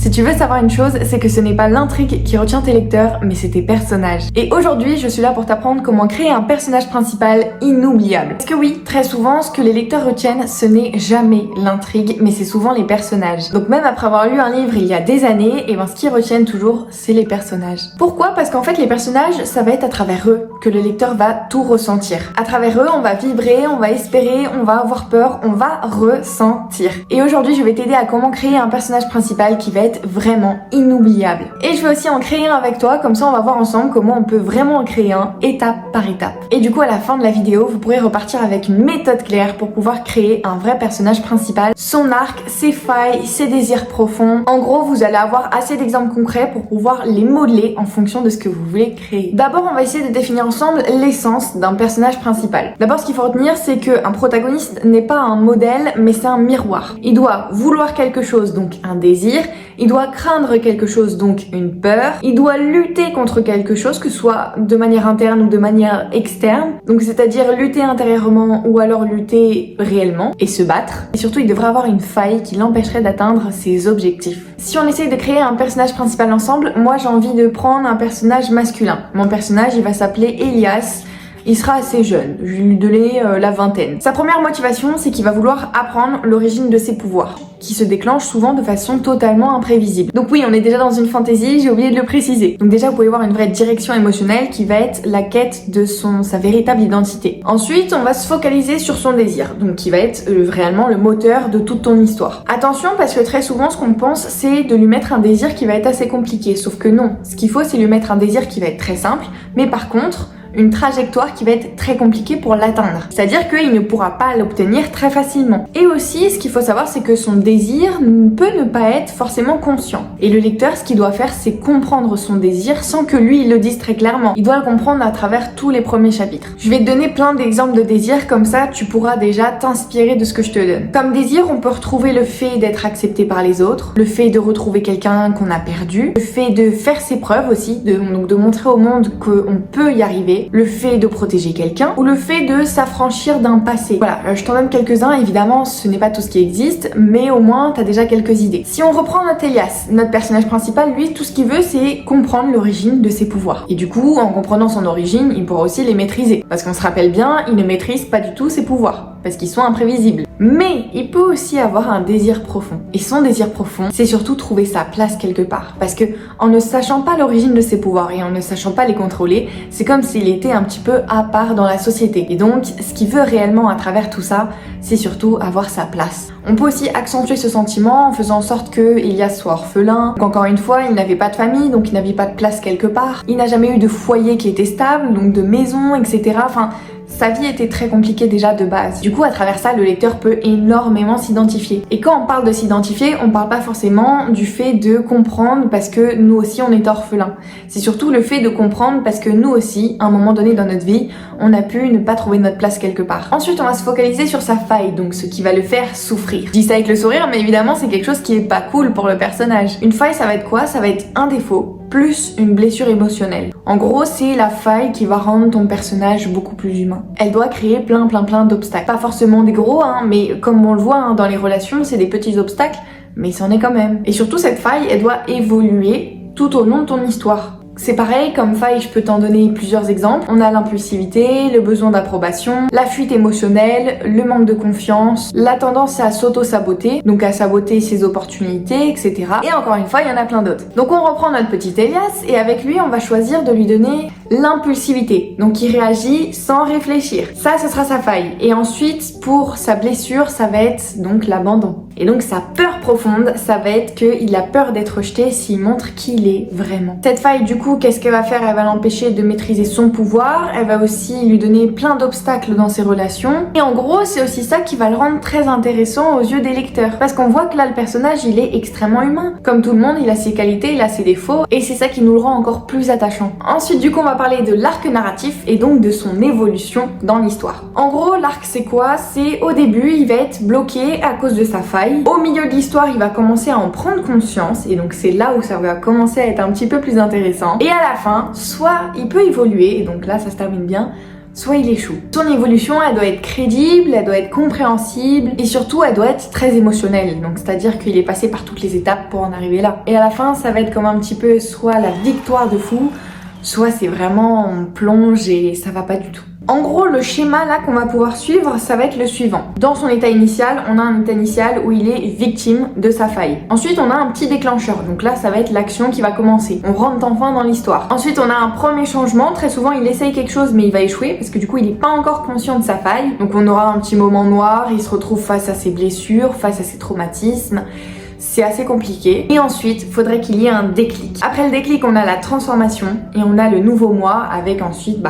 Si tu veux savoir une chose, c'est que ce n'est pas l'intrigue qui retient tes lecteurs, mais c'est tes personnages. Et aujourd'hui, je suis là pour t'apprendre comment créer un personnage principal inoubliable. Parce que oui, très souvent, ce que les lecteurs retiennent, ce n'est jamais l'intrigue, mais c'est souvent les personnages. Donc même après avoir lu un livre il y a des années, et ben ce qu'ils retiennent toujours, c'est les personnages. Pourquoi? Parce qu'en fait, les personnages, ça va être à travers eux que le lecteur va tout ressentir. À travers eux, on va vibrer, on va espérer, on va avoir peur, on va ressentir. Et aujourd'hui, je vais t'aider à comment créer un personnage principal qui va être vraiment inoubliable. Et je vais aussi en créer un avec toi, comme ça on va voir ensemble comment on peut vraiment en créer un étape par étape. Et du coup, à la fin de la vidéo, vous pourrez repartir avec une méthode claire pour pouvoir créer un vrai personnage principal, son arc, ses failles, ses désirs profonds. En gros, vous allez avoir assez d'exemples concrets pour pouvoir les modeler en fonction de ce que vous voulez créer. D'abord, on va essayer de définir ensemble l'essence d'un personnage principal. D'abord, ce qu'il faut retenir, c'est qu'un protagoniste n'est pas un modèle, mais c'est un miroir. Il doit vouloir quelque chose, donc un désir. Il doit craindre quelque chose, donc une peur. Il doit lutter contre quelque chose, que ce soit de manière interne ou de manière externe. Donc c'est-à-dire lutter intérieurement ou alors lutter réellement et se battre. Et surtout, il devrait avoir une faille qui l'empêcherait d'atteindre ses objectifs. Si on essaye de créer un personnage principal ensemble, moi j'ai envie de prendre un personnage masculin. Mon personnage, il va s'appeler Elias. Il sera assez jeune, je vais lui donner la vingtaine. Sa première motivation, c'est qu'il va vouloir apprendre l'origine de ses pouvoirs, qui se déclenchent souvent de façon totalement imprévisible. Donc oui, on est déjà dans une fantaisie, j'ai oublié de le préciser. Donc déjà, vous pouvez voir une vraie direction émotionnelle qui va être la quête de sa véritable identité. Ensuite, on va se focaliser sur son désir, donc qui va être réellement le moteur de toute ton histoire. Attention, parce que très souvent, ce qu'on pense, c'est de lui mettre un désir qui va être assez compliqué. Sauf que non, ce qu'il faut, c'est lui mettre un désir qui va être très simple, mais par contre, une trajectoire qui va être très compliquée pour l'atteindre. C'est-à-dire qu'il ne pourra pas l'obtenir très facilement. Et aussi, ce qu'il faut savoir, c'est que son désir peut ne pas être forcément conscient. Et le lecteur, ce qu'il doit faire, c'est comprendre son désir sans que lui, il le dise très clairement. Il doit le comprendre à travers tous les premiers chapitres. Je vais te donner plein d'exemples de désirs, comme ça, tu pourras déjà t'inspirer de ce que je te donne. Comme désir, on peut retrouver le fait d'être accepté par les autres, le fait de retrouver quelqu'un qu'on a perdu, le fait de faire ses preuves aussi, donc de montrer au monde qu'on peut y arriver, le fait de protéger quelqu'un ou le fait de s'affranchir d'un passé. Voilà, je t'en donne quelques-uns, évidemment ce n'est pas tout ce qui existe, mais au moins t'as déjà quelques idées. Si on reprend notre Elias, notre personnage principal, lui, tout ce qu'il veut c'est comprendre l'origine de ses pouvoirs. Et du coup, en comprenant son origine, il pourra aussi les maîtriser. Parce qu'on se rappelle bien, il ne maîtrise pas du tout ses pouvoirs, parce qu'ils sont imprévisibles. Mais il peut aussi avoir un désir profond. Et son désir profond, c'est surtout trouver sa place quelque part. Parce que en ne sachant pas l'origine de ses pouvoirs et en ne sachant pas les contrôler, c'est comme s'il était un petit peu à part dans la société. Et donc, ce qu'il veut réellement à travers tout ça, c'est surtout avoir sa place. On peut aussi accentuer ce sentiment en faisant en sorte que Elias soit orphelin. Donc encore une fois, il n'avait pas de famille, donc il n'avait pas de place quelque part. Il n'a jamais eu de foyer qui était stable, donc de maison, etc. Enfin, sa vie était très compliquée déjà de base. Du coup, à travers ça, le lecteur peut énormément s'identifier. Et quand on parle de s'identifier, on parle pas forcément du fait de comprendre parce que nous aussi on est orphelins. C'est surtout le fait de comprendre parce que nous aussi, à un moment donné dans notre vie, on a pu ne pas trouver notre place quelque part. Ensuite, on va se focaliser sur sa faille, donc ce qui va le faire souffrir. Je dis ça avec le sourire, mais évidemment, c'est quelque chose qui est pas cool pour le personnage. Une faille, ça va être quoi? Ça va être un défaut plus une blessure émotionnelle. En gros, c'est la faille qui va rendre ton personnage beaucoup plus humain. Elle doit créer plein d'obstacles. Pas forcément des gros, mais comme on le voit dans les relations, c'est des petits obstacles, mais c'en est quand même. Et surtout, cette faille, elle doit évoluer tout au long de ton histoire. C'est pareil, comme faille, je peux t'en donner plusieurs exemples. On a l'impulsivité, le besoin d'approbation, la fuite émotionnelle, le manque de confiance, la tendance à s'auto-saboter, donc à saboter ses opportunités, etc. Et encore une fois, il y en a plein d'autres. Donc on reprend notre petit Elias et avec lui, on va choisir de lui donner l'impulsivité. Donc il réagit sans réfléchir. Ça, ce sera sa faille. Et ensuite, pour sa blessure, ça va être donc l'abandon. Et donc sa peur profonde, ça va être qu'il a peur d'être rejeté s'il montre qui il est vraiment. Cette faille, du coup, qu'est-ce qu'elle va faire? Elle va l'empêcher de maîtriser son pouvoir, elle va aussi lui donner plein d'obstacles dans ses relations. Et en gros, c'est aussi ça qui va le rendre très intéressant aux yeux des lecteurs. Parce qu'on voit que là, le personnage, il est extrêmement humain. Comme tout le monde, il a ses qualités, il a ses défauts, et c'est ça qui nous le rend encore plus attachant. Ensuite, du coup, on va parler de l'arc narratif et donc de son évolution dans l'histoire. En gros, l'arc, c'est quoi? C'est au début, il va être bloqué à cause de sa faille. Au milieu de l'histoire, il va commencer à en prendre conscience et donc c'est là où ça va commencer à être un petit peu plus intéressant. Et à la fin, soit il peut évoluer, et donc là ça se termine bien, soit il échoue. Son évolution, elle doit être crédible, elle doit être compréhensible et surtout elle doit être très émotionnelle. Donc c'est-à-dire qu'il est passé par toutes les étapes pour en arriver là. Et à la fin, ça va être comme un petit peu soit la victoire de fou, soit c'est vraiment on plonge et ça va pas du tout. En gros, le schéma là qu'on va pouvoir suivre, ça va être le suivant. Dans son état initial, on a un état initial où il est victime de sa faille. Ensuite, on a un petit déclencheur. Donc là, ça va être l'action qui va commencer. On rentre enfin dans l'histoire. Ensuite, on a un premier changement. Très souvent, il essaye quelque chose, mais il va échouer parce que du coup, il n'est pas encore conscient de sa faille. Donc on aura un petit moment noir. Il se retrouve face à ses blessures, face à ses traumatismes. C'est assez compliqué. Et ensuite, il faudrait qu'il y ait un déclic. Après le déclic, on a la transformation et on a le nouveau moi avec ensuite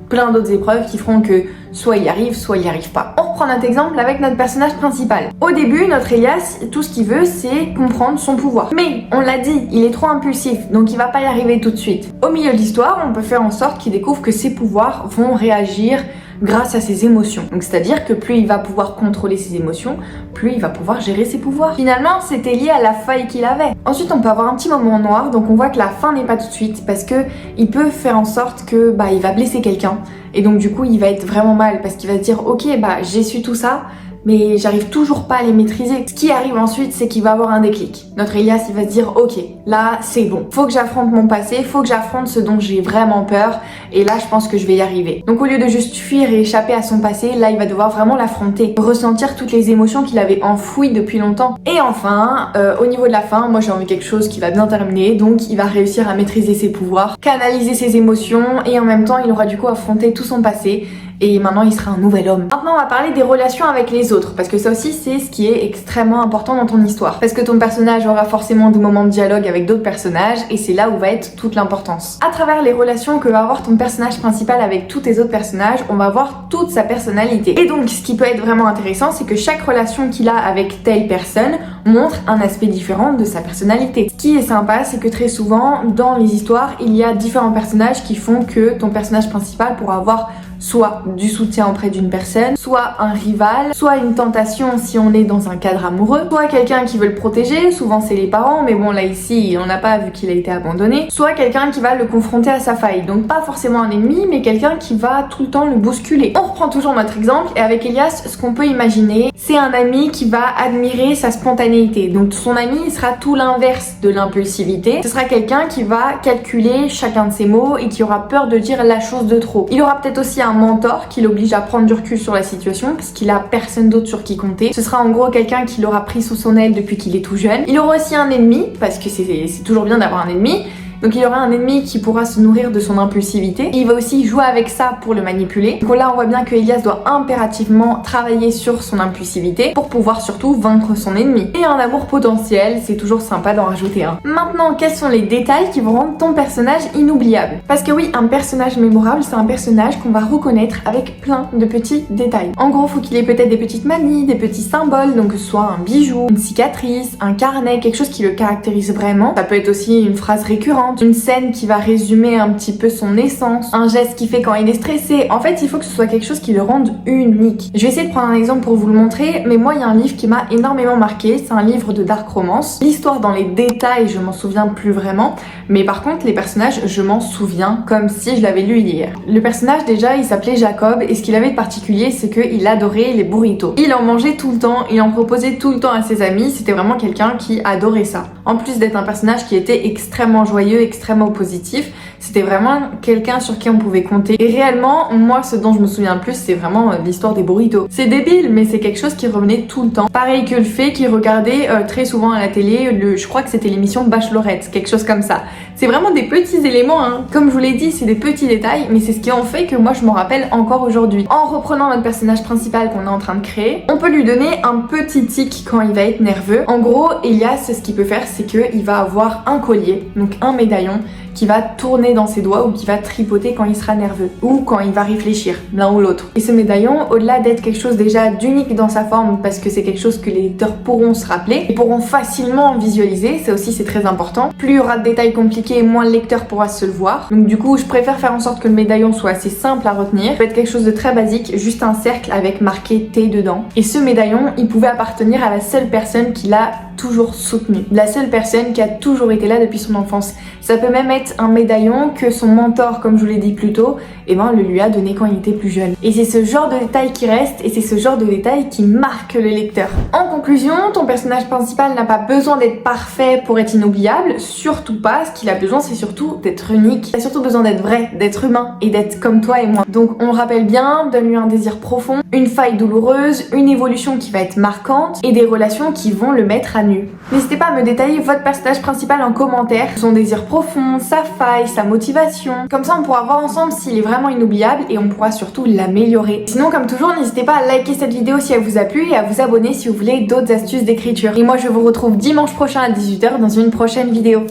plein d'autres épreuves qui feront que soit il y arrive, soit il n'y arrive pas. On reprend notre exemple avec notre personnage principal. Au début, notre Elias, tout ce qu'il veut, c'est comprendre son pouvoir. Mais, on l'a dit, il est trop impulsif, donc il va pas y arriver tout de suite. Au milieu de l'histoire, on peut faire en sorte qu'il découvre que ses pouvoirs vont réagir grâce à ses émotions. Donc c'est-à-dire que plus il va pouvoir contrôler ses émotions, plus il va pouvoir gérer ses pouvoirs. Finalement, c'était lié à la faille qu'il avait. Ensuite, on peut avoir un petit moment noir, donc on voit que la fin n'est pas tout de suite parce que il peut faire en sorte que il va blesser quelqu'un et donc du coup, il va être vraiment mal parce qu'il va se dire OK, j'ai su tout ça, mais j'arrive toujours pas à les maîtriser. Ce qui arrive ensuite, c'est qu'il va avoir un déclic. Notre Elias, il va se dire OK, là c'est bon, faut que j'affronte mon passé, faut que j'affronte ce dont j'ai vraiment peur, et là je pense que je vais y arriver. Donc au lieu de juste fuir et échapper à son passé, là il va devoir vraiment l'affronter, ressentir toutes les émotions qu'il avait enfouies depuis longtemps. Et enfin, au niveau de la fin, moi j'ai envie de quelque chose qui va bien terminer, donc il va réussir à maîtriser ses pouvoirs, canaliser ses émotions, et en même temps il aura du coup affronté tout son passé. Et maintenant il sera un nouvel homme. Maintenant on va parler des relations avec les autres, parce que ça aussi c'est ce qui est extrêmement important dans ton histoire. Parce que ton personnage aura forcément des moments de dialogue avec d'autres personnages, et c'est là où va être toute l'importance. À travers les relations que va avoir ton personnage principal avec tous tes autres personnages, on va voir toute sa personnalité. Et donc ce qui peut être vraiment intéressant, c'est que chaque relation qu'il a avec telle personne montre un aspect différent de sa personnalité. Ce qui est sympa, c'est que très souvent dans les histoires, il y a différents personnages qui font que ton personnage principal pourra avoir soit du soutien auprès d'une personne, soit un rival, soit une tentation si on est dans un cadre amoureux, soit quelqu'un qui veut le protéger, souvent c'est les parents, mais bon là ici il en a pas vu qu'il a été abandonné, soit quelqu'un qui va le confronter à sa faille, donc pas forcément un ennemi, mais quelqu'un qui va tout le temps le bousculer. On reprend toujours notre exemple, et avec Elias, ce qu'on peut imaginer, c'est un ami qui va admirer sa spontanéité, donc son ami sera tout l'inverse de l'impulsivité, ce sera quelqu'un qui va calculer chacun de ses mots et qui aura peur de dire la chose de trop. Il aura peut-être aussi un mentor qui l'oblige à prendre du recul sur la situation parce qu'il a personne d'autre sur qui compter. Ce sera en gros quelqu'un qui l'aura pris sous son aile depuis qu'il est tout jeune. Il aura aussi un ennemi parce que c'est toujours bien d'avoir un ennemi. Donc il y aura un ennemi qui pourra se nourrir de son impulsivité. Il va aussi jouer avec ça pour le manipuler. Donc là on voit bien que Elias doit impérativement travailler sur son impulsivité pour pouvoir surtout vaincre son ennemi. Et un amour potentiel, c'est toujours sympa d'en rajouter un. Maintenant, quels sont les détails qui vont rendre ton personnage inoubliable? Parce que oui, un personnage mémorable, c'est un personnage qu'on va reconnaître avec plein de petits détails. En gros, faut qu'il ait peut-être des petites manies, des petits symboles, donc que ce soit un bijou, une cicatrice, un carnet, quelque chose qui le caractérise vraiment. Ça peut être aussi une phrase récurrente, une scène qui va résumer un petit peu son essence, un geste qu'il fait quand il est stressé. En fait, il faut que ce soit quelque chose qui le rende unique. Je vais essayer de prendre un exemple pour vous le montrer, mais moi, il y a un livre qui m'a énormément marqué. C'est un livre de dark romance. L'histoire dans les détails, je m'en souviens plus vraiment, mais par contre, les personnages, je m'en souviens comme si je l'avais lu hier. Le personnage, déjà, il s'appelait Jacob, et ce qu'il avait de particulier, c'est qu'il adorait les burritos. Il en mangeait tout le temps, il en proposait tout le temps à ses amis. C'était vraiment quelqu'un qui adorait ça. En plus d'être un personnage qui était extrêmement joyeux, extrêmement positif, c'était vraiment quelqu'un sur qui on pouvait compter. Et réellement, moi, ce dont je me souviens le plus, c'est vraiment l'histoire des burritos. C'est débile, mais c'est quelque chose qui revenait tout le temps. Pareil que le fait qu'il regardait très souvent à la télé, je crois que c'était l'émission Bachelorette, quelque chose comme ça. C'est vraiment des petits éléments, hein. Comme je vous l'ai dit, c'est des petits détails, mais c'est ce qui en fait que moi je m'en rappelle encore aujourd'hui. En reprenant notre personnage principal qu'on est en train de créer, on peut lui donner un petit tic quand il va être nerveux. En gros, Elias, ce qu'il peut faire, c'est qu'il va avoir un collier, donc un médaillon, qui va tourner dans ses doigts ou qui va tripoter quand il sera nerveux ou quand il va réfléchir, l'un ou l'autre. Et ce médaillon, au-delà d'être quelque chose déjà d'unique dans sa forme, parce que c'est quelque chose que les lecteurs pourront se rappeler et pourront facilement visualiser, ça aussi c'est très important. Plus il y aura de détails compliqués, moins le lecteur pourra se le voir. Donc du coup, je préfère faire en sorte que le médaillon soit assez simple à retenir. Ça peut être quelque chose de très basique, juste un cercle avec marqué T dedans. Et ce médaillon, il pouvait appartenir à la seule personne qui l'a toujours soutenu, la seule personne qui a toujours été là depuis son enfance. Ça peut même être un médaillon que son mentor, comme je vous l'ai dit plus tôt, le lui a donné quand il était plus jeune. Et c'est ce genre de détails qui reste et c'est ce genre de détails qui marque le lecteur. En conclusion, ton personnage principal n'a pas besoin d'être parfait pour être inoubliable, surtout pas. Ce qu'il a besoin, c'est surtout d'être unique. Il a surtout besoin d'être vrai, d'être humain et d'être comme toi et moi. Donc on le rappelle bien, donne-lui un désir profond, une faille douloureuse, une évolution qui va être marquante et des relations qui vont le mettre à nu. N'hésitez pas à me détailler votre personnage principal en commentaire, son désir profond, sa faille, sa motivation. Comme ça on pourra voir ensemble s'il est vraiment inoubliable et on pourra surtout l'améliorer. Sinon comme toujours, n'hésitez pas à liker cette vidéo si elle vous a plu et à vous abonner si vous voulez d'autres astuces d'écriture. Et moi je vous retrouve dimanche prochain à 18h dans une prochaine vidéo.